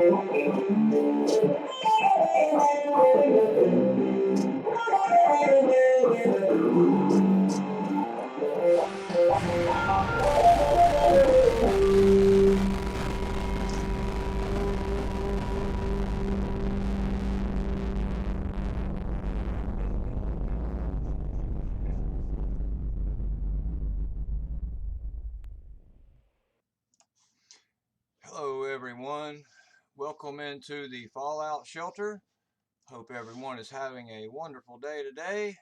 Hello everyone, welcome into the Fallout Shelter. Hope everyone is having a wonderful day today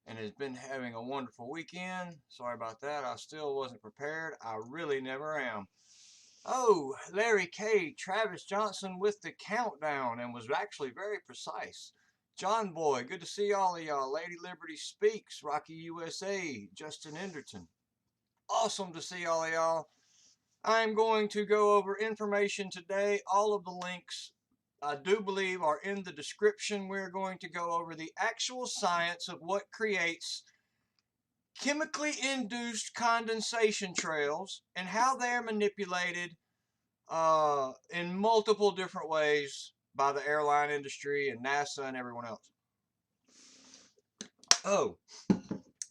and has been having a wonderful weekend. Sorry about that, I still wasn't prepared. I really never am. Oh, Larry K. Travis Johnson with the countdown and was actually very precise. John Boy, good to see all of y'all. Lady Liberty Speaks, Rocky USA, Justin Enderton. Awesome to see all of y'all. I'm going to go over information today. All of the links I do believe are in the description. We're going to go over the actual science of what creates chemically induced condensation trails and how they're manipulated in multiple different ways by the airline industry and NASA and everyone else. Oh,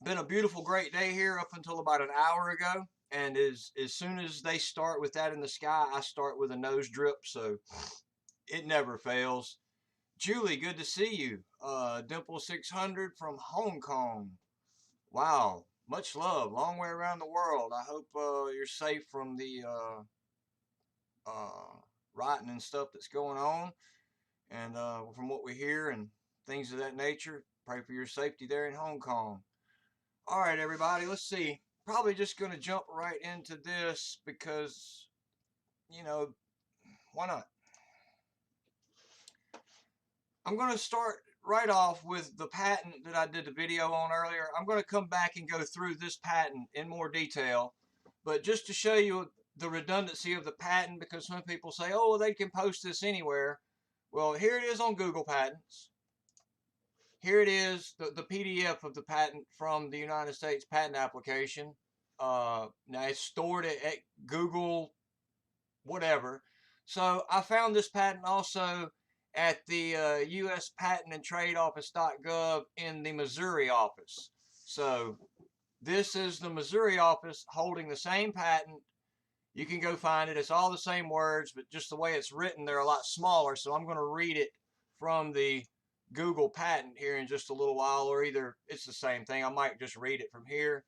been a beautiful, great day here up until about an hour ago. And as soon as they start with that in the sky, I start with a nose drip, so it never fails. Julie, good to see you. Dimple 600 from Hong Kong. Wow, much love. Long way around the world. I hope you're safe from the rioting and stuff that's going on. And from what we hear and things of that nature, pray for your safety there in Hong Kong. All right, everybody, let's see. Probably just going to jump right into this because, you know, why not? I'm going to start right off with the patent that I did the video on earlier. I'm going to come back and go through this patent in more detail, but just to show you the redundancy of the patent, because some people say, oh, well, they can post this anywhere. Well, here it is on Google Patents. Here it is, the PDF of the patent from the United States patent application. Now it's stored at Google, whatever. So I found this patent also at the U.S. Patent and Trade Office.gov in the Missouri office. So this is the Missouri office holding the same patent. You can go find it. It's all the same words, but just the way it's written, they're a lot smaller. So I'm going to read it from the Google patent here in just a little while, or either it's the same thing. I might just read it from here.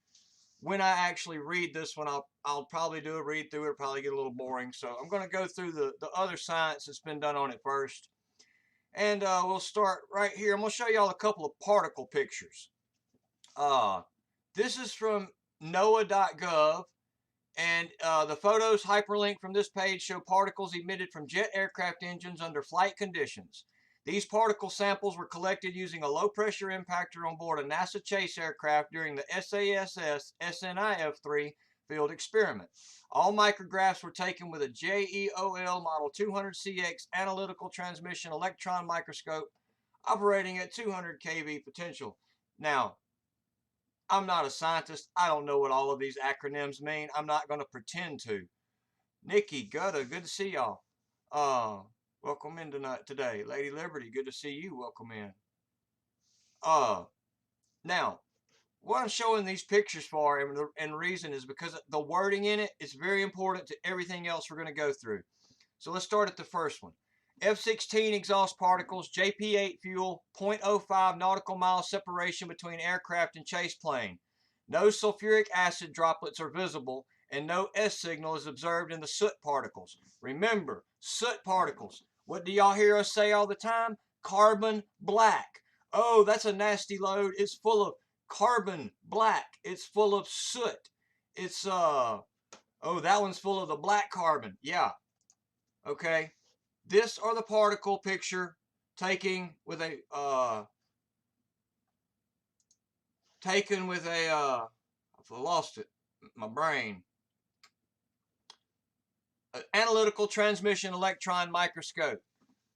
When I actually read this one, I'll probably do a read through it. It'll probably get a little boring. So I'm going to go through the other science that's been done on it first. And we'll start right here. I'm going to show y'all a couple of particle pictures. This is from NOAA.gov. And the photos hyperlinked from this page show particles emitted from jet aircraft engines under flight conditions. These particle samples were collected using a low-pressure impactor on board a NASA Chase aircraft during the SASS SNIF-3 field experiment. All micrographs were taken with a JEOL Model 200CX analytical transmission electron microscope operating at 200 kV potential. Now, I'm not a scientist. I don't know what all of these acronyms mean. I'm not going to pretend to. Nikki, Gutta, good to see y'all. Welcome in today. Lady Liberty, good to see you. Welcome in. Now, what I'm showing these pictures for, and the reason is because the wording in it is very important to everything else we're going to go through. So let's start at the first one. F-16 exhaust particles, JP-8 fuel, 0.05 nautical mile separation between aircraft and chase plane. No sulfuric acid droplets are visible, and no S signal is observed in the soot particles. Remember, soot particles. What do y'all hear us say all the time? Carbon black. Oh, that's a nasty load. It's full of carbon black. It's full of soot. It's, oh, that one's full of the black carbon. Yeah. Okay. This are the particle picture taken with a I've lost it, my brain. Analytical transmission electron microscope.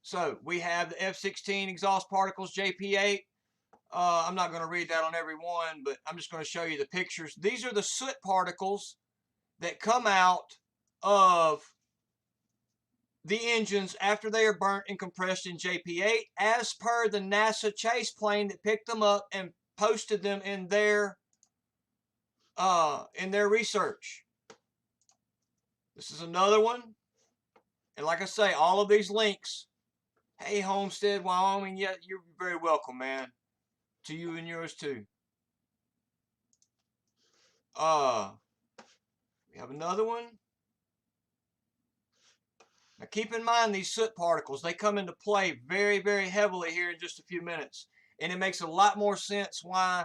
So we have the F-16 exhaust particles, JP-8. I'm not going to read that on every one, but I'm just going to show you the pictures. These are the soot particles that come out of the engines after they are burnt and compressed in JP8 as per the NASA chase plane that picked them up and posted them in their research. This is another one. And like I say, all of these links, hey, Homestead, Wyoming, yeah, you're very welcome, man. To you and yours too. We have another one. Now keep in mind these soot particles, they come into play very, very heavily here in just a few minutes. And it makes a lot more sense why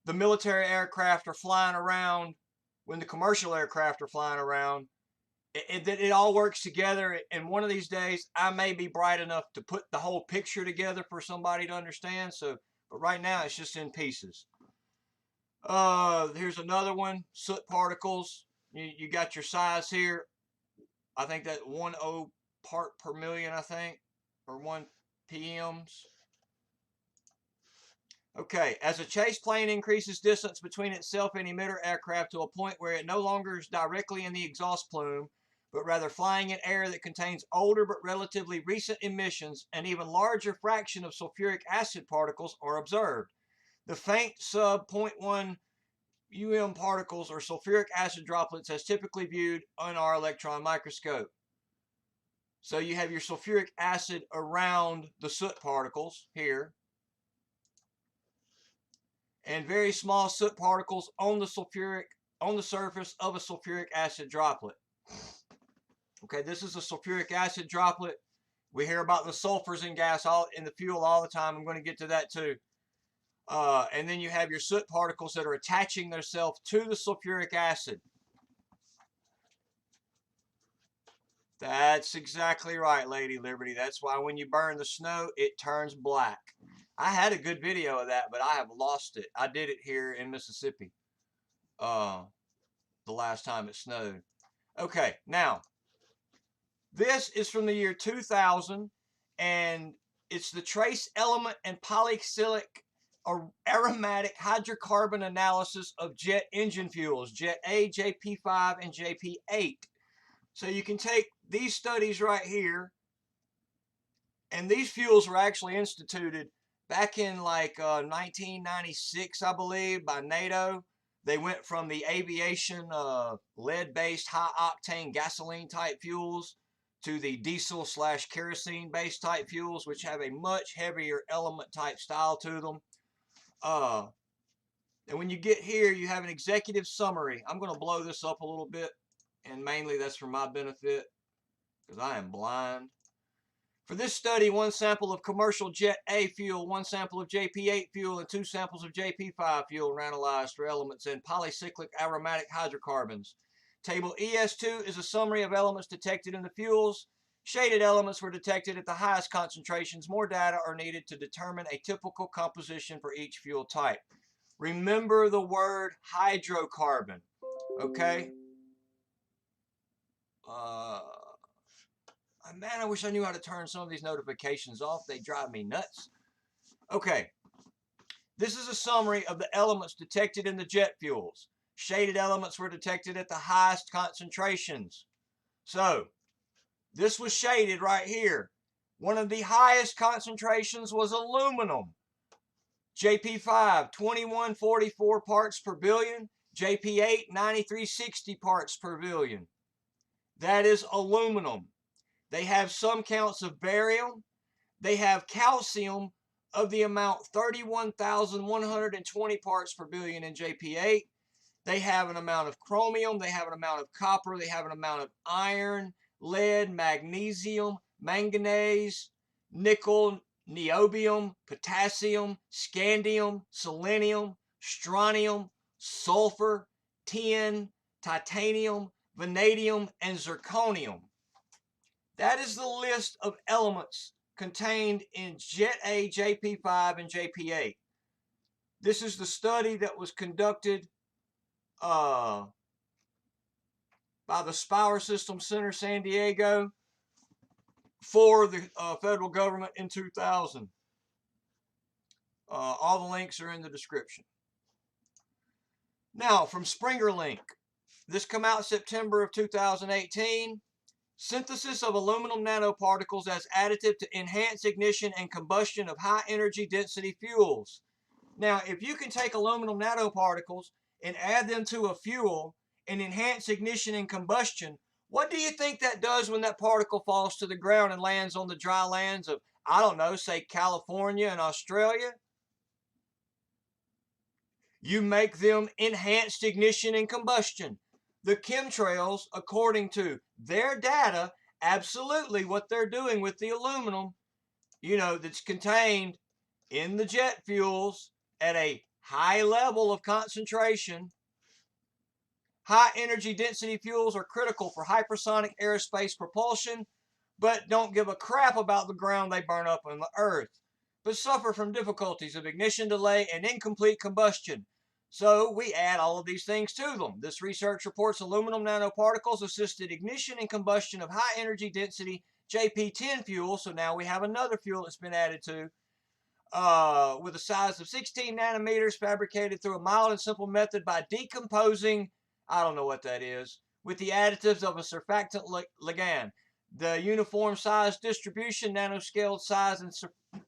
the military aircraft are flying around when the commercial aircraft are flying around. It all works together, and one of these days I may be bright enough to put the whole picture together for somebody to understand. So, but right now it's just in pieces. Here's another one, soot particles. You got your size here. I think that 10 part per million, I think, or 1 PMs. Okay, as a chase plane increases distance between itself and emitter aircraft to a point where it no longer is directly in the exhaust plume, but rather flying in air that contains older but relatively recent emissions, an even larger fraction of sulfuric acid particles are observed. The faint sub 0.1 particles or sulfuric acid droplets as typically viewed on our electron microscope. So you have your sulfuric acid around the soot particles here, and very small soot particles on the surface of a sulfuric acid droplet. Okay, this is a sulfuric acid droplet. We hear about the sulfurs in gas in the fuel all the time. I'm going to get to that too. And then you have your soot particles that are attaching themselves to the sulfuric acid. That's exactly right, Lady Liberty. That's why when you burn the snow, it turns black. I had a good video of that, but I have lost it. I did it here in Mississippi the last time it snowed. Okay, now, this is from the year 2000, and it's the trace element and polycyclic or aromatic hydrocarbon analysis of jet engine fuels, Jet A, JP5, and JP8. So you can take these studies right here, and these fuels were actually instituted back in like 1996, I believe, by NATO. They went from the aviation lead-based high-octane gasoline-type fuels to the diesel/kerosene-based type fuels, which have a much heavier element-type style to them. And when you get here, you have an executive summary. I'm going to blow this up a little bit, and mainly that's for my benefit because I am blind. For this study, 1 sample of commercial Jet A fuel, 1 sample of JP8 fuel, and 2 samples of JP5 fuel were analyzed for elements in polycyclic aromatic hydrocarbons. Table ES2 is a summary of elements detected in the fuels. Shaded elements were detected at the highest concentrations. More data are needed to determine a typical composition for each fuel type. Remember the word hydrocarbon, okay? Man, I wish I knew how to turn some of these notifications off. They drive me nuts. Okay, this is a summary of the elements detected in the jet fuels. Shaded elements were detected at the highest concentrations. So, this was shaded right here. One of the highest concentrations was aluminum. JP5, 2144 parts per billion. JP8, 9360 parts per billion. That is aluminum. They have some counts of barium. They have calcium of the amount 31,120 parts per billion in JP8. They have an amount of chromium. They have an amount of copper. They have an amount of iron, lead, magnesium, manganese, nickel, niobium, potassium, scandium, selenium, strontium, sulfur, tin, titanium, vanadium, and zirconium. That is the list of elements contained in Jet A, JP5, and JP8. This is the study that was conducted by the Power Systems Center, San Diego, for the federal government in 2000. All the links are in the description. Now, from Springer Link. This come out September of 2018. Synthesis of aluminum nanoparticles as additive to enhance ignition and combustion of high energy density fuels. Now, if you can take aluminum nanoparticles and add them to a fuel and enhance ignition and combustion, what do you think that does when that particle falls to the ground and lands on the dry lands of, I don't know, say California and Australia? You make them enhanced ignition and combustion. The chemtrails, according to their data, absolutely what they're doing with the aluminum, that's contained in the jet fuels at a high level of concentration. High energy density fuels are critical for hypersonic aerospace propulsion, but don't give a crap about the ground they burn up on the earth, but suffer from difficulties of ignition delay and incomplete combustion. So we add all of these things to them. This research reports aluminum nanoparticles assisted ignition and combustion of high energy density JP10 fuel. So now we have another fuel that's been added to, with a size of 16 nanometers, fabricated through a mild and simple method by decomposing, I don't know what that is, with the additives of a surfactant ligand. The uniform size distribution, nanoscaled size, and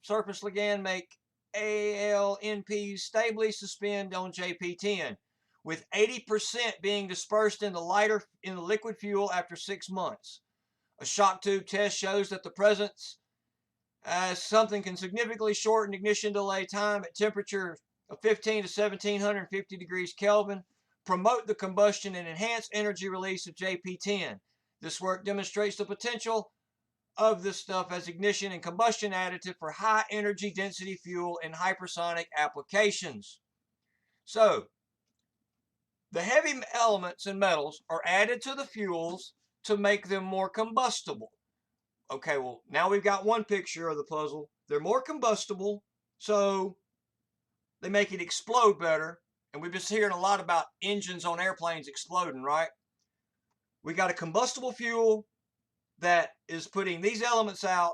surface ligand make ALNPs stably suspend on JP10, with 80% being dispersed in the liquid fuel after 6 months. A shock tube test shows that the presence something can significantly shorten ignition delay time at temperature of 15 to 1750 degrees Kelvin, promote the combustion and enhance energy release of JP10. This work demonstrates the potential of this stuff as ignition and combustion additive for high energy density fuel in hypersonic applications. So, the heavy elements and metals are added to the fuels to make them more combustible. Okay, well, now we've got one picture of the puzzle. They're more combustible, so they make it explode better. And we've been hearing a lot about engines on airplanes exploding, right? We got a combustible fuel that is putting these elements out.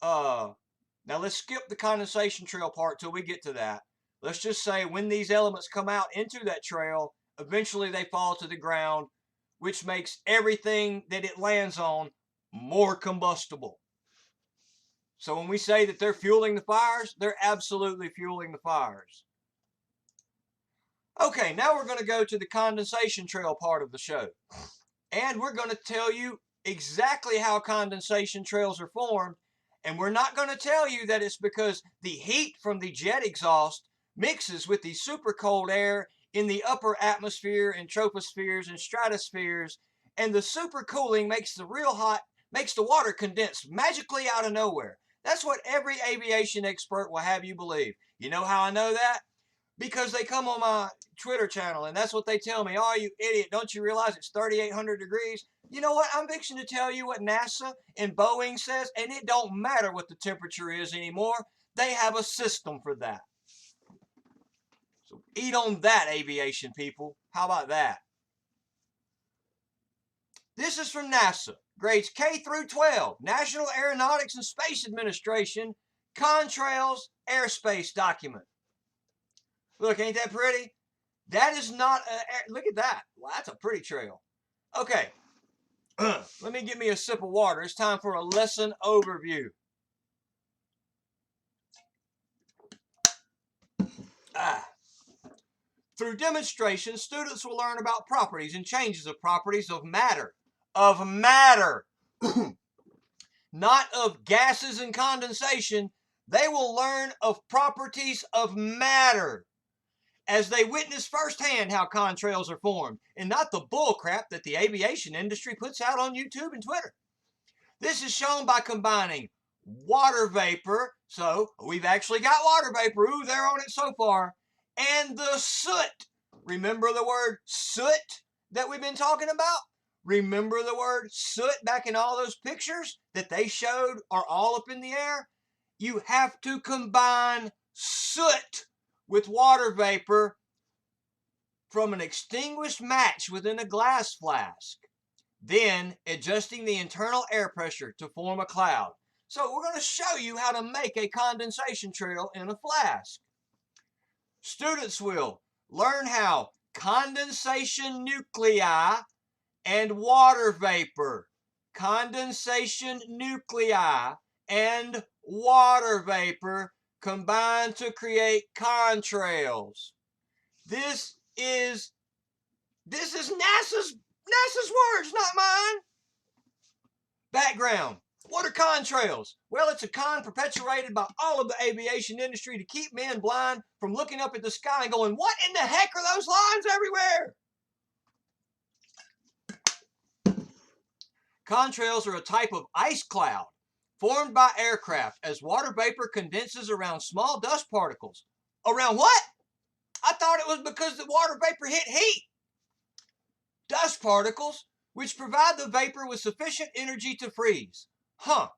Now let's skip the condensation trail part till we get to that. Let's just say when these elements come out into that trail, eventually they fall to the ground, which makes everything that it lands on more combustible. So when we say that they're fueling the fires, they're absolutely fueling the fires. Okay, now we're going to go to the condensation trail part of the show. And we're going to tell you exactly how condensation trails are formed. And we're not going to tell you that it's because the heat from the jet exhaust mixes with the super cold air in the upper atmosphere and tropospheres and stratospheres. And the super cooling makes the water condense magically out of nowhere. That's what every aviation expert will have you believe. You know how I know that? Because they come on my Twitter channel and that's what they tell me. Oh, you idiot, don't you realize it's 3,800 degrees? You know what? I'm fixing to tell you what NASA and Boeing says, and it don't matter what the temperature is anymore. They have a system for that. So eat on that, aviation people. How about that? This is from NASA, grades K through 12, National Aeronautics and Space Administration, Contrails Airspace Document. Look, ain't that pretty? That is not a, look at that. Wow, that's a pretty trail. Okay, let me get me a sip of water. It's time for a lesson overview. Through demonstration, students will learn about properties and changes of properties of matter. Of matter. Not of gases and condensation. They will learn of properties of matter, as they witness firsthand how contrails are formed, and not the bullcrap that the aviation industry puts out on YouTube and Twitter. This is shown by combining water vapor, so we've actually got water vapor, ooh, they're on it so far, and the soot. Remember the word soot that we've been talking about? Remember the word soot back in all those pictures that they showed are all up in the air? You have to combine soot with water vapor from an extinguished match within a glass flask, then adjusting the internal air pressure to form a cloud. So we're going to show you how to make a condensation trail in a flask. Students will learn how condensation nuclei and water vapor condensation nuclei and water vapor combine to create contrails. This is NASA's words, not mine. Background. What are contrails? Well, it's a con perpetuated by all of the aviation industry to keep men blind from looking up at the sky and going, what in the heck are those lines everywhere? Contrails are a type of ice cloud formed by aircraft as water vapor condenses around small dust particles. Around what? I thought it was because the water vapor hit heat. Dust particles, which provide the vapor with sufficient energy to freeze. Huh.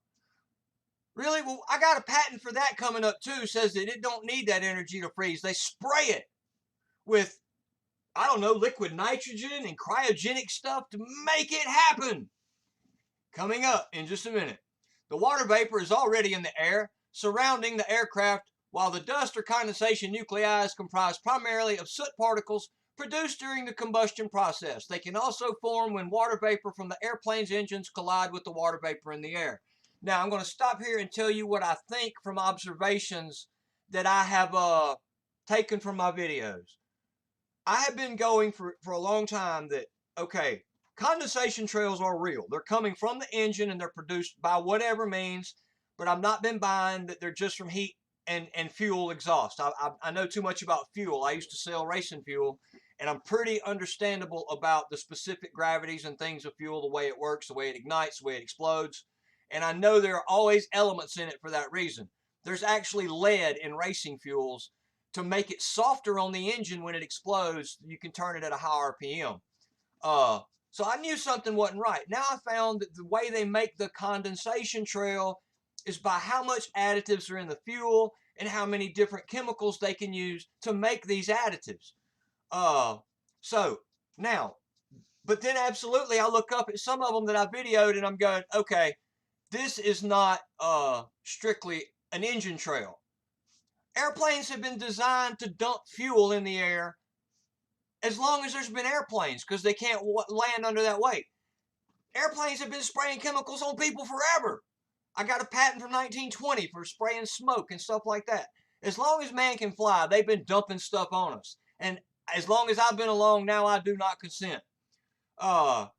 Really? Well, I got a patent for that coming up too. Says that it don't need that energy to freeze. They spray it with, I don't know, liquid nitrogen and cryogenic stuff to make it happen. Coming up in just a minute. The water vapor is already in the air surrounding the aircraft, while the dust or condensation nuclei is comprised primarily of soot particles produced during the combustion process. They can also form when water vapor from the airplane's engines collide with the water vapor in the air. Now, I'm going to stop here and tell you what I think from observations that I have taken from my videos. I have been going for a long time that, okay, condensation trails are real. They're coming from the engine and they're produced by whatever means, but I've not been buying that they're just from heat and fuel exhaust. I know too much about fuel. I used to sell racing fuel, and I'm pretty understandable about the specific gravities and things of fuel, the way it works, the way it ignites, the way it explodes. And I know there are always elements in it for that reason. There's actually lead in racing fuels to make it softer on the engine when it explodes. You can turn it at a high RPM. So I knew something wasn't right. Now I found that the way they make the condensation trail is by how much additives are in the fuel and how many different chemicals they can use to make these additives. So now, but then absolutely I look up at some of them that I videoed and I'm going, okay, this is not strictly an engine trail. Airplanes have been designed to dump fuel in the air as long as there's been airplanes, because they can't land under that weight. Airplanes have been spraying chemicals on people forever. I got a patent from 1920 for spraying smoke and stuff like that. As long as man can fly, they've been dumping stuff on us. And as long as I've been along, now I do not consent. Now,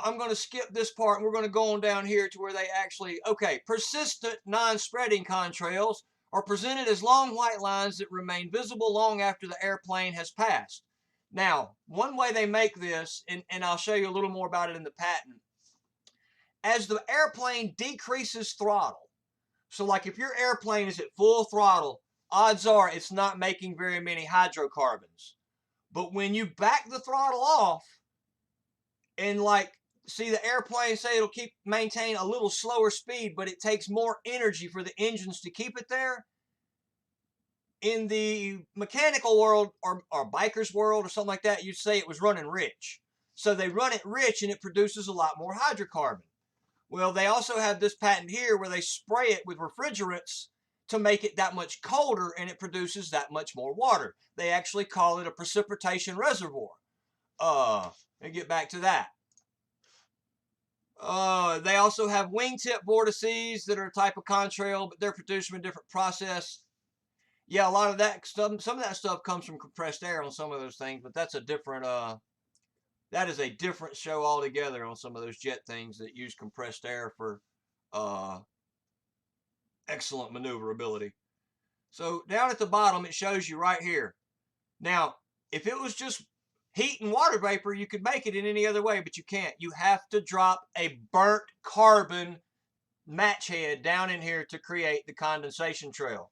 I'm going to skip this part, and we're going to go on down here to where they actually, okay, persistent non-spreading contrails are presented as long white lines that remain visible long after the airplane has passed. Now, one way they make this, and I'll show you a little more about it in the patent, as the airplane decreases throttle, so like if your airplane is at full throttle, odds are it's not making very many hydrocarbons. But when you back the throttle off, and like, see the airplane, say it'll maintain a little slower speed, but it takes more energy for the engines to keep it there. In the mechanical world or biker's world or something like that, you'd say it was running rich. So they run it rich and it produces a lot more hydrocarbon. Well, they also have this patent here where they spray it with refrigerants to make it that much colder and it produces that much more water. They actually call it a precipitation reservoir. Let me get back to that. They also have wingtip vortices that are a type of contrail, but they're produced from a different process. Yeah, a lot of that stuff, some of that stuff comes from compressed air on some of those things, but that's a different, that is a different show altogether on some of those jet things that use compressed air for excellent maneuverability. So down at the bottom, it shows you right here. Now, if it was just heat and water vapor, you could make it in any other way, but you can't. You have to drop a burnt carbon match head down in here to create the condensation trail.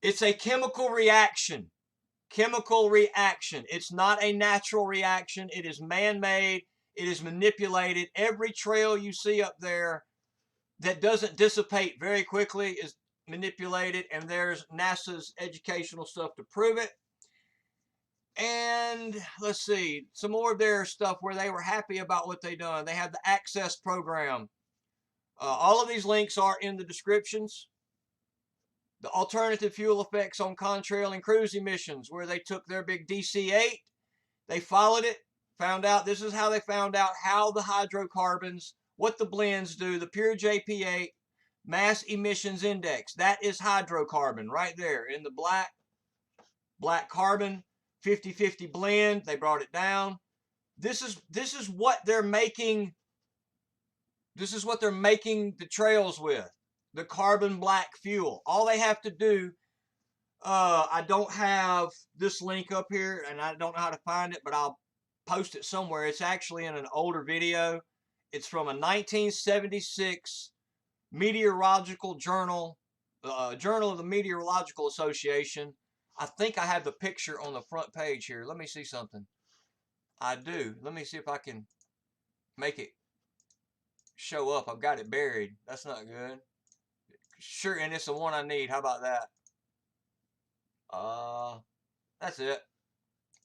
It's a chemical reaction. Chemical reaction. It's not a natural reaction. It is man-made. It is manipulated. Every trail you see up there that doesn't dissipate very quickly is manipulated, and there's NASA's educational stuff to prove it. And let's see, some more of their stuff where they were happy about what they done. They have the Access program. All of these links are in the descriptions. The alternative fuel effects on contrail and cruise emissions, where they took their big DC-8, they followed it, found out, this is how they found out how the hydrocarbons, what the blends do, the pure JP8 mass emissions index. That is hydrocarbon right there in the black carbon, 50-50 blend. They brought it down. This is what they're making. This is what they're making the trails with, the carbon black fuel. All they have to do, I don't have this link up here and I don't know how to find it, but I'll post it somewhere. It's actually in an older video. It's from a 1976 meteorological journal, Journal of the Meteorological Association. I think I have the picture on the front page here. Let me see something. I do. Let me see if I can make it show up. I've got it buried. That's not good. Sure, and it's the one I need. How about that? That's it. Let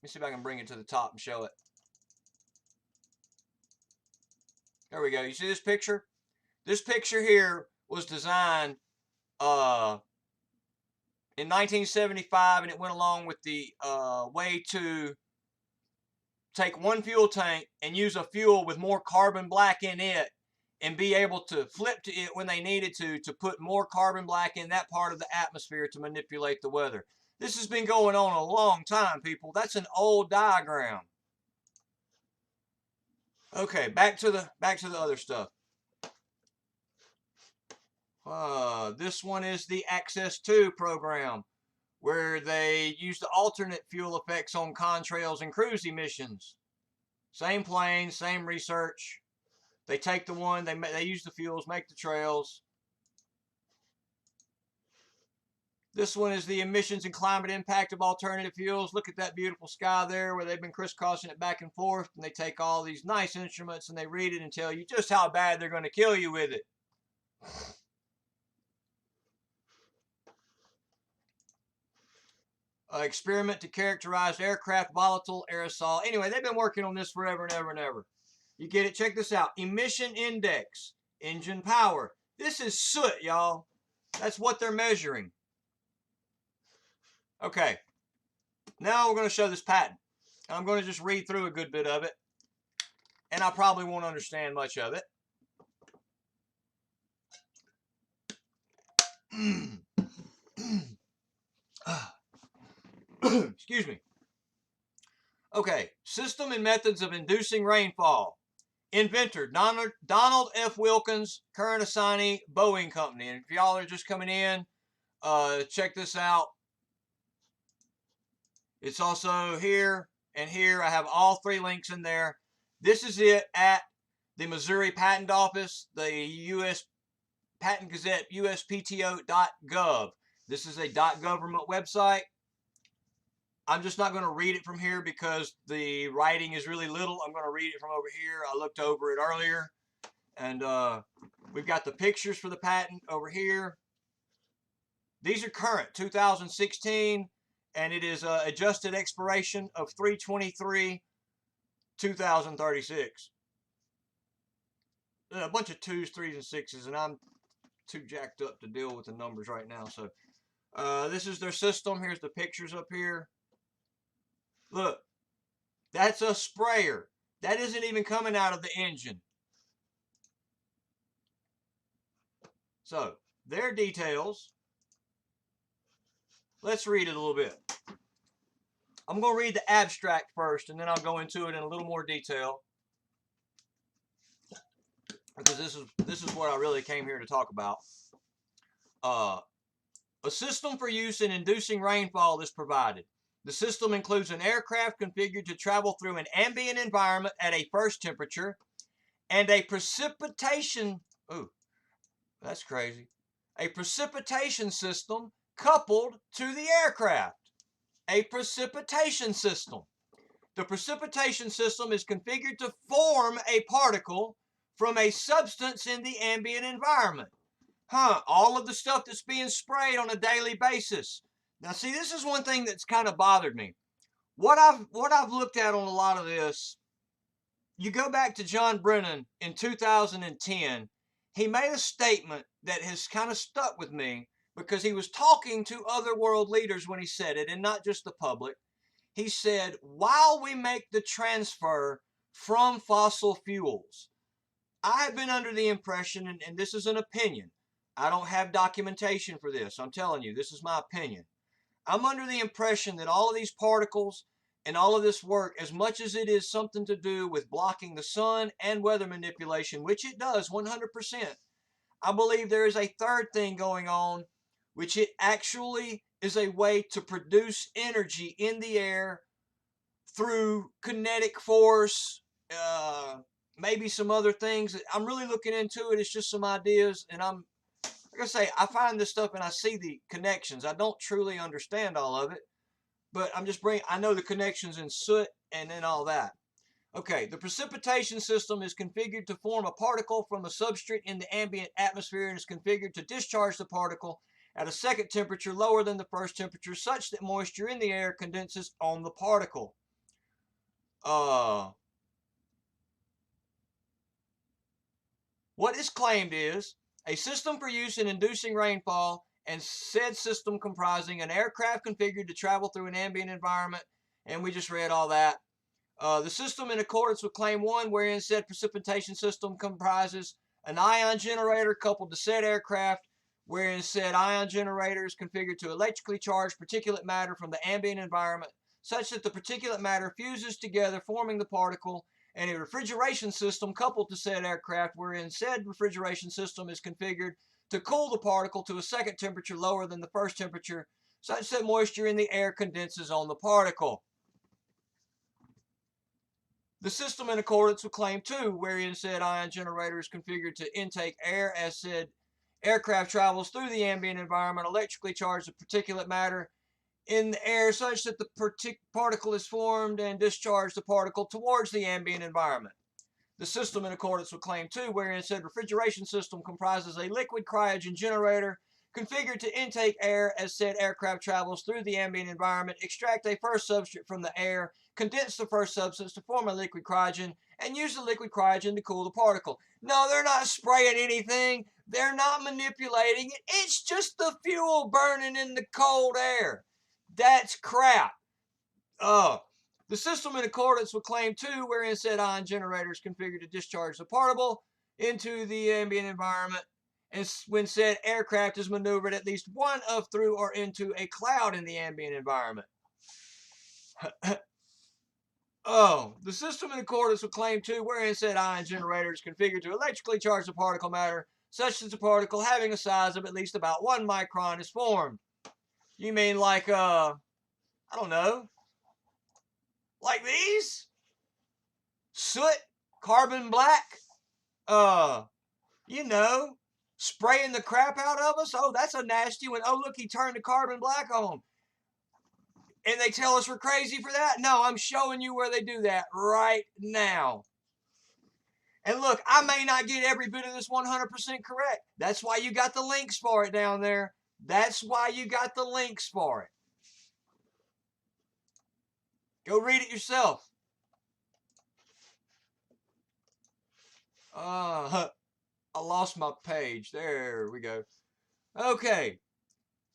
me see if I can bring it to the top and show it. There we go. You see this picture? This picture here was designed in 1975, and it went along with the way to take one fuel tank and use a fuel with more carbon black in it and be able to flip to it when they needed to put more carbon black in that part of the atmosphere to manipulate the weather. This has been going on a long time, people. That's an old diagram. Okay, back to the other stuff. This one is the Access 2 program, where they use the alternate fuel effects on contrails and cruise emissions. Same plane, same research. They take the one, they use the fuels, make the trails. This one is the emissions and climate impact of alternative fuels. Look at that beautiful sky there where they've been crisscrossing it back and forth, and they take all these nice instruments and they read it and tell you just how bad they're going to kill you with it. Experiment to characterize aircraft volatile aerosol. Anyway, they've been working on this forever and ever and ever. You get it? Check this out. Emission index, engine power. This is soot, y'all. That's what they're measuring. Okay. Now we're going to show this patent. I'm going to just read through a good bit of it, and I probably won't understand much of it. Excuse me. Okay. System and methods of inducing rainfall. Inventor, Donald F. Wilkins, current assignee, Boeing Company. And if y'all are just coming in, check this out. It's also here and here. I have all three links in there. This is it at the Missouri Patent Office, the U.S. Patent Gazette, uspto.gov. This is a .government website. I'm just not going to read it from here because the writing is really little. I'm going to read it from over here. I looked over it earlier. And we've got the pictures for the patent over here. These are current, 2016. And it is adjusted expiration of 3/23/2036. A bunch of 2s, 3s, and 6s. And I'm too jacked up to deal with the numbers right now. So this is their system. Here's the pictures up here. Look, that's a sprayer. That isn't even coming out of the engine. So, their details. Let's read it a little bit. I'm going to read the abstract first, and then I'll go into it in a little more detail. Because this is what I really came here to talk about. A system for use in inducing rainfall is provided. The system includes an aircraft configured to travel through an ambient environment at a first temperature and a precipitation, that's crazy, a precipitation system coupled to the aircraft. A precipitation system. The precipitation system is configured to form a particle from a substance in the ambient environment. All of the stuff that's being sprayed on a daily basis. Now, see, this is one thing that's kind of bothered me. What I've looked at on a lot of this, you go back to John Brennan in 2010, he made a statement that has kind of stuck with me because he was talking to other world leaders when he said it, and not just the public. He said, while we make the transfer from fossil fuels, I have been under the impression, and this is an opinion, I don't have documentation for this, I'm telling you, this is my opinion. I'm under the impression that all of these particles and all of this work, as much as it is something to do with blocking the sun and weather manipulation, which it does 100%, I believe there is a third thing going on, which it actually is a way to produce energy in the air through kinetic force, maybe some other things. I'm really looking into it. It's just some ideas, and I'm like I say, I find this stuff and I see the connections. I don't truly understand all of it, but I know the connections in soot and then all that. Okay, the precipitation system is configured to form a particle from a substrate in the ambient atmosphere and is configured to discharge the particle at a second temperature lower than the first temperature such that moisture in the air condenses on the particle. What is claimed is a system for use in inducing rainfall, and said system comprising an aircraft configured to travel through an ambient environment, and we just read all that. The system in accordance with Claim 1, wherein said precipitation system comprises an ion generator coupled to said aircraft, wherein said ion generator is configured to electrically charge particulate matter from the ambient environment, such that the particulate matter fuses together, forming the particle, and a refrigeration system coupled to said aircraft, wherein said refrigeration system is configured to cool the particle to a second temperature lower than the first temperature, such that moisture in the air condenses on the particle. The system in accordance with Claim 2, wherein said ion generator is configured to intake air as said aircraft travels through the ambient environment, electrically charged with particulate matter in the air such that the particle is formed and discharge the particle towards the ambient environment. The system in accordance with Claim 2, wherein said refrigeration system comprises a liquid cryogen generator configured to intake air as said aircraft travels through the ambient environment, extract a first substrate from the air, condense the first substance to form a liquid cryogen, and use the liquid cryogen to cool the particle. No, they're not spraying anything. They're not manipulating it. It's just the fuel burning in the cold air. That's crap. The system in accordance with Claim 2, wherein said ion generator is configured to discharge the particle into the ambient environment, and when said aircraft is maneuvered at least one of through or into a cloud in the ambient environment. The system in accordance with Claim 2, wherein said ion generator is configured to electrically charge the particle matter, such that the particle having a size of at least about 1 micron is formed. You mean like, I don't know, like these? Soot, carbon black, you know, spraying the crap out of us. Oh, that's a nasty one. Oh, look, he turned the carbon black on. And they tell us we're crazy for that? No, I'm showing you where they do that right now. And look, I may not get every bit of this 100% correct. That's why you got the links for it down there. That's why you got the links for it. Go read it yourself. I lost my page. There we go. Okay.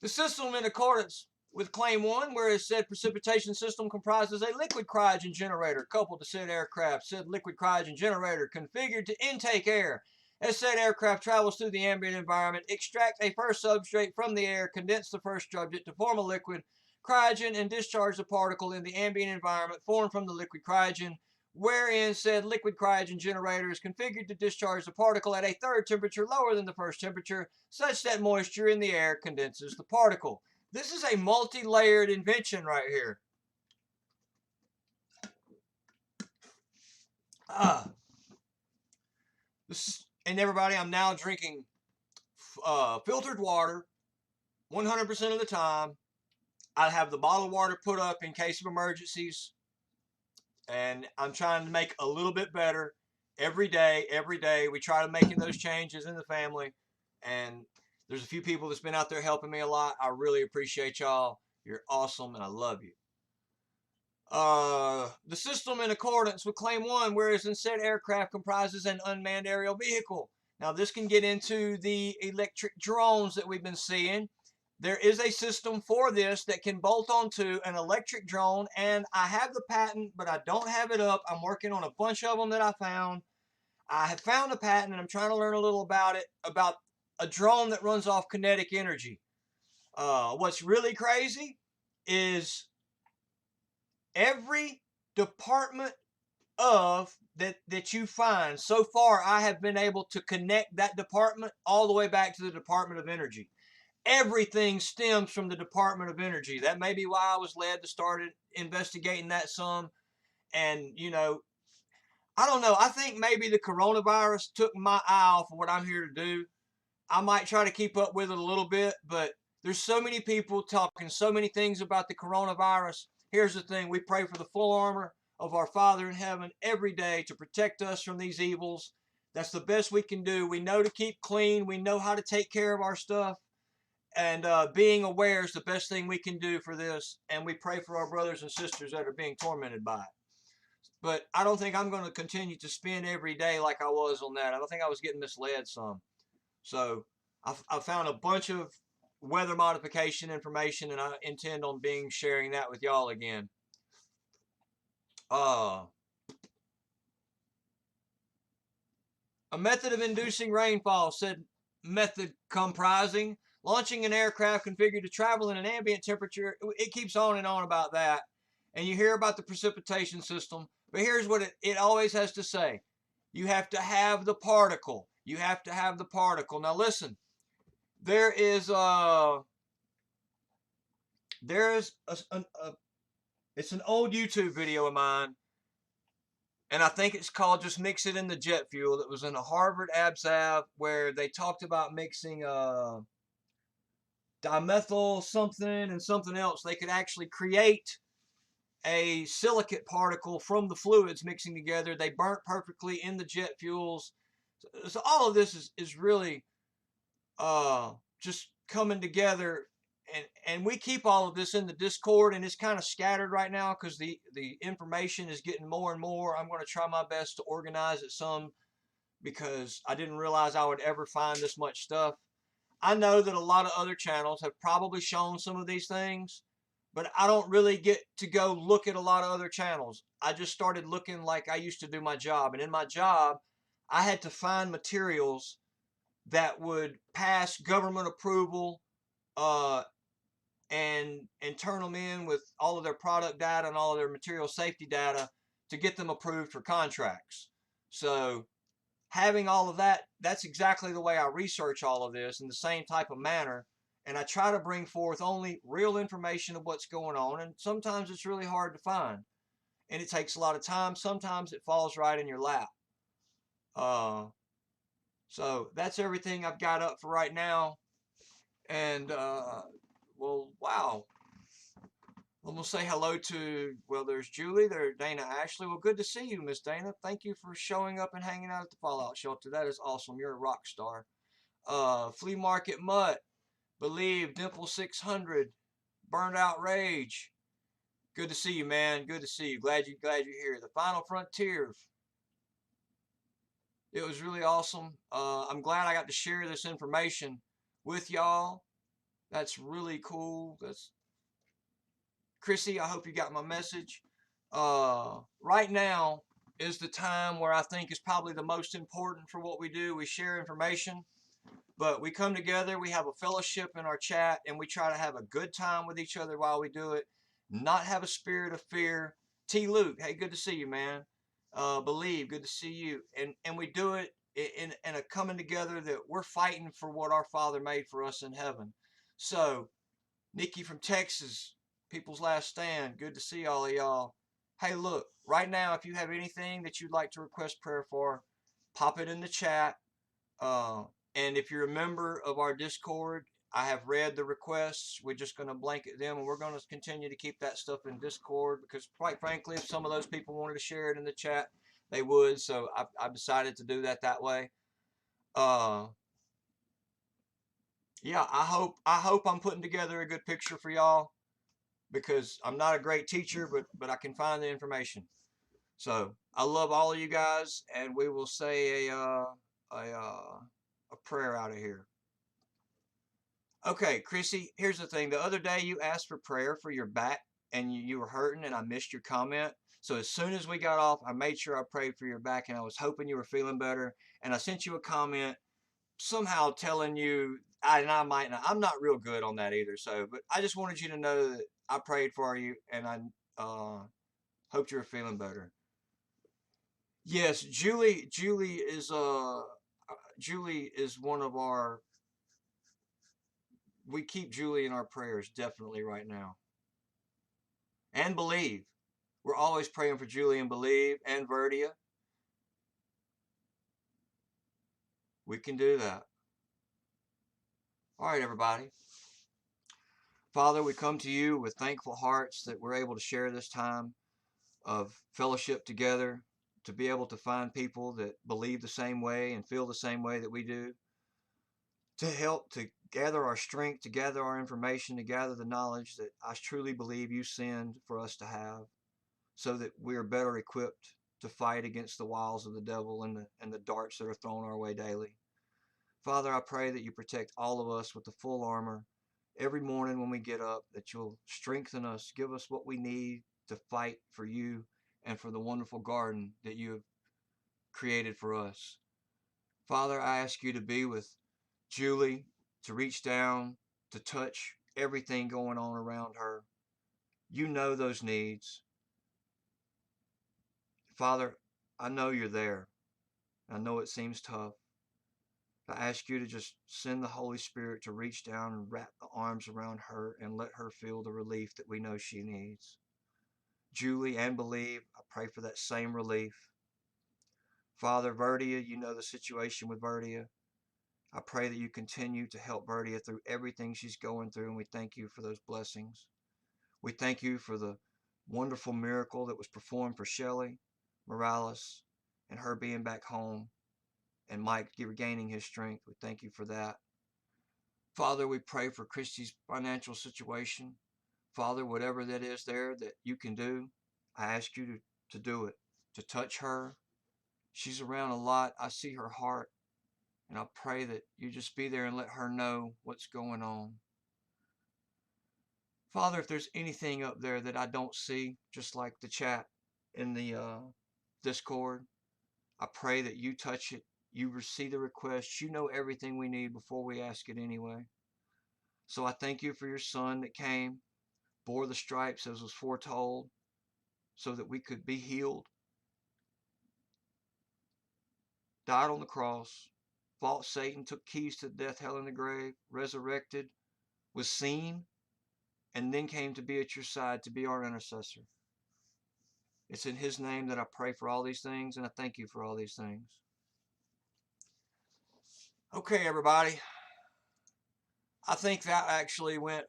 The system in accordance with Claim 1, where it said precipitation system comprises a liquid cryogen generator coupled to said aircraft. Said liquid cryogen generator configured to intake air. As said aircraft travels through the ambient environment, extract a first substrate from the air, condense the first subject to form a liquid cryogen, and discharge the particle in the ambient environment formed from the liquid cryogen, wherein said liquid cryogen generator is configured to discharge the particle at a third temperature lower than the first temperature, such that moisture in the air condenses the particle. This is a multi-layered invention right here. And everybody, I'm now drinking filtered water 100% of the time. I have the bottled water put up in case of emergencies. And I'm trying to make a little bit better every day. Every day we try to make those changes in the family. And there's a few people that's been out there helping me a lot. I really appreciate y'all. You're awesome and I love you. The system in accordance with Claim 1, whereas in said aircraft comprises an unmanned aerial vehicle. Now this can get into the electric drones that we've been seeing. there is a system for this that can bolt onto an electric drone, and I have the patent, but I don't have it up. I'm working on a bunch of them that I found. I have found a patent, and I'm trying to learn a little about it, about a drone that runs off kinetic energy. What's really crazy is every department of that you find so far, I have been able to connect that department all the way back to the Department of Energy. Everything stems from the Department of Energy. That may be why I was led to start investigating that some. And, you know, I don't know. I think maybe the coronavirus took my eye off of what I'm here to do. I might try to keep up with it a little bit, but there's so many people talking so many things about the coronavirus. Here's the thing. We pray for the full armor of our Father in heaven every day to protect us from these evils. That's the best we can do. We know to keep clean. We know how to take care of our stuff. And being aware is the best thing we can do for this. And we pray for our brothers and sisters that are being tormented by it. But I don't think I'm going to continue to spend every day like I was on that. I don't think I was getting misled some. So I found a bunch of weather modification information, and I intend on sharing that with y'all again. A method of inducing rainfall, said method comprising launching an aircraft configured to travel in an ambient temperature. It keeps on and on about that. And you hear about the precipitation system. But here's what it always has to say. You have to have the particle. You have to have the particle. Now listen, it's an old YouTube video of mine, and I think it's called Just Mix It in the Jet Fuel. It was in a Harvard AbSav where they talked about mixing dimethyl something and something else. They could actually create a silicate particle from the fluids mixing together. They burnt perfectly in the jet fuels. So all of this is really just coming together, and we keep all of this in the Discord, and it's kind of scattered right now because the information is getting more and more. I'm going to try my best to organize it some because I didn't realize I would ever find this much stuff. I know that a lot of other channels have probably shown some of these things, but I don't really get to go look at a lot of other channels. I just started looking like I used to do my job. And in my job, I had to find materials that would pass government approval and turn them in with all of their product data and all of their material safety data to get them approved for contracts. So having all of that, that's exactly the way I research all of this in the same type of manner. And I try to bring forth only real information of what's going on. And sometimes it's really hard to find. And it takes a lot of time. Sometimes it falls right in your lap. So that's everything I've got up for right now. And, well, wow. I'm going to say hello to, well, there's Julie, there's Dana Ashley. Well, good to see you, Miss Dana. Thank you for showing up and hanging out at the Fallout Shelter. That is awesome. You're a rock star. Flea Market Mutt, Believe, Dimple 600, Burned Out Rage. Good to see you, man. Good to see you. Glad you're here. The Final Frontier. It was really awesome. I'm glad I got to share this information with y'all. That's really cool. That's Chrissy, I hope you got my message. Right now is the time where I think is probably the most important for what we do. We share information, but we come together, we have a fellowship in our chat, and we try to have a good time with each other while we do it, not have a spirit of fear. T. Luke, hey, good to see you, man. Believe, good to see you. And we do it in a coming together that we're fighting for what our Father made for us in heaven. So, Nikki from Texas, People's Last Stand, good to see all of y'all. Hey, look, right now, if you have anything that you'd like to request prayer for, pop it in the chat. And if you're a member of our Discord, I have read the requests. We're just going to blanket them, and we're going to continue to keep that stuff in Discord because, quite frankly, if some of those people wanted to share it in the chat, they would. So I've decided to do that way. Yeah, I hope I'm putting together a good picture for y'all because I'm not a great teacher, but I can find the information. So I love all of you guys, and we will say a prayer out of here. Okay, Chrissy, here's the thing. The other day you asked for prayer for your back and you were hurting and I missed your comment. So as soon as we got off, I made sure I prayed for your back and I was hoping you were feeling better. And I sent you a comment somehow telling you, and I might not, I'm not real good on that either. So, but I just wanted you to know that I prayed for you and I uh, hoped you were feeling better. Yes, Julie is one of our, we keep Julie in our prayers definitely right now. And Believe. We're always praying for Julie and Believe and Verdia. We can do that. All right, everybody. Father, we come to you with thankful hearts that we're able to share this time of fellowship together, to be able to find people that believe the same way and feel the same way that we do, to help to gather our strength, to gather our information, to gather the knowledge that I truly believe you send for us to have, so that we are better equipped to fight against the wiles of the devil and the darts that are thrown our way daily. Father, I pray that you protect all of us with the full armor every morning when we get up, that you'll strengthen us, give us what we need to fight for you and for the wonderful garden that you have created for us. Father, I ask you to be with Julie, to reach down, to touch everything going on around her. You know those needs. Father, I know you're there. I know it seems tough. I ask you to just send the Holy Spirit to reach down and wrap the arms around her and let her feel the relief that we know she needs. Julie and Believe, I pray for that same relief. Father, Verdia, you know the situation with Verdia. I pray that you continue to help Verdia through everything she's going through, and we thank you for those blessings. We thank you for the wonderful miracle that was performed for Shelley Morales and her being back home and Mike regaining his strength. We thank you for that. Father, we pray for Christy's financial situation. Father, whatever that is there that you can do, I ask you to do it, to touch her. She's around a lot. I see her heart, and I pray that you just be there and let her know what's going on. Father, if there's anything up there that I don't see, just like the chat in the Discord, I pray that you touch it. You receive the request. You know everything we need before we ask it anyway. So I thank you for your son that came, bore the stripes as was foretold, so that we could be healed, died on the cross, fought Satan, took keys to death, hell, and the grave, resurrected, was seen, and then came to be at your side to be our intercessor. It's in his name that I pray for all these things, and I thank you for all these things. Okay, everybody. I think that actually went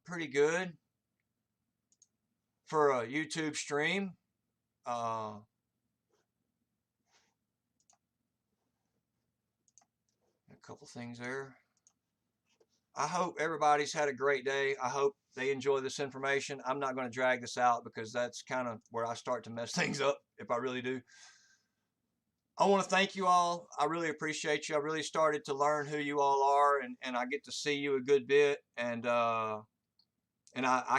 pretty good for a YouTube stream. A couple things there. I hope everybody's had a great day. I hope they enjoy this information. I'm not going to drag this out because that's kind of where I start to mess things up if I really do. I want to thank you all. I really appreciate you. I really started to learn who you all are, and I get to see you a good bit. And I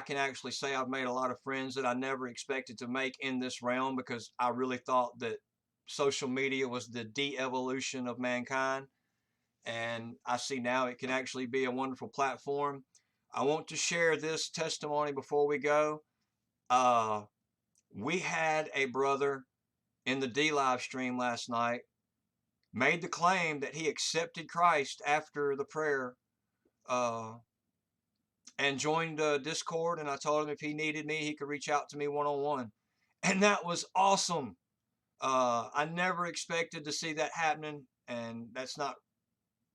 can actually say I've made a lot of friends that I never expected to make in this realm, because I really thought that social media was the de-evolution of mankind. And I see now it can actually be a wonderful platform. I want to share this testimony before we go. We had a brother in the D live stream last night made the claim that he accepted Christ after the prayer and joined Discord. And I told him if he needed me, he could reach out to me one-on-one. And that was awesome. I never expected to see that happening. And that's not,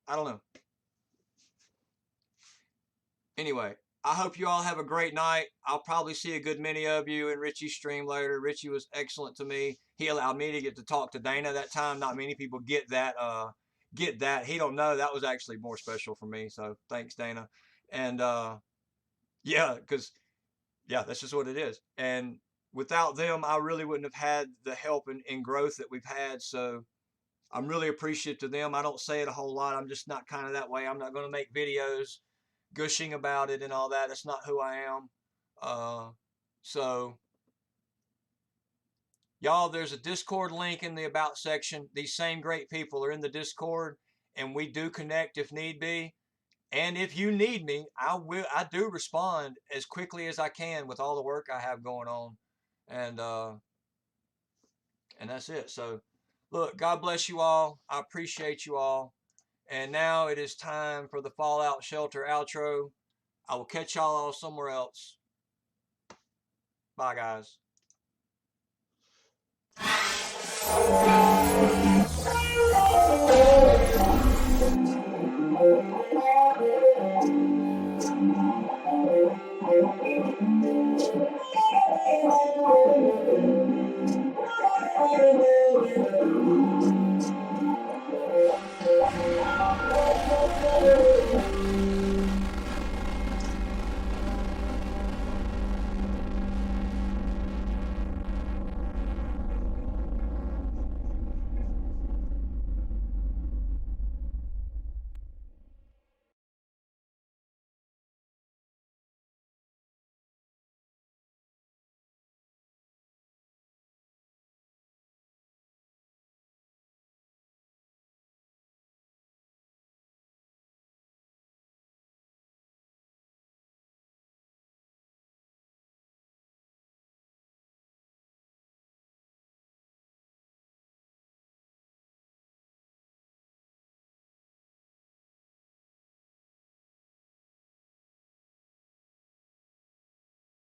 I don't know. Anyway, I hope you all have a great night. I'll probably see a good many of you in Richie's stream later. Richie was excellent to me. He allowed me to get to talk to Dana that time. Not many people get that. He don't know. That was actually more special for me. So thanks, Dana. And yeah, because yeah, that's just what it is. And without them, I really wouldn't have had the help and growth that we've had. So I'm really appreciative to them. I don't say it a whole lot. I'm just not kind of that way. I'm not going to make videos gushing about it and all that. That's not who I am. So y'all, there's a Discord link in the About section. These same great people are in the Discord, and we do connect if need be. And if you need me, I do respond as quickly as I can with all the work I have going on. And that's it. So look, God bless you all. I appreciate you all. And now it is time for the Fallout Shelter outro. I will catch y'all all somewhere else. Bye, guys.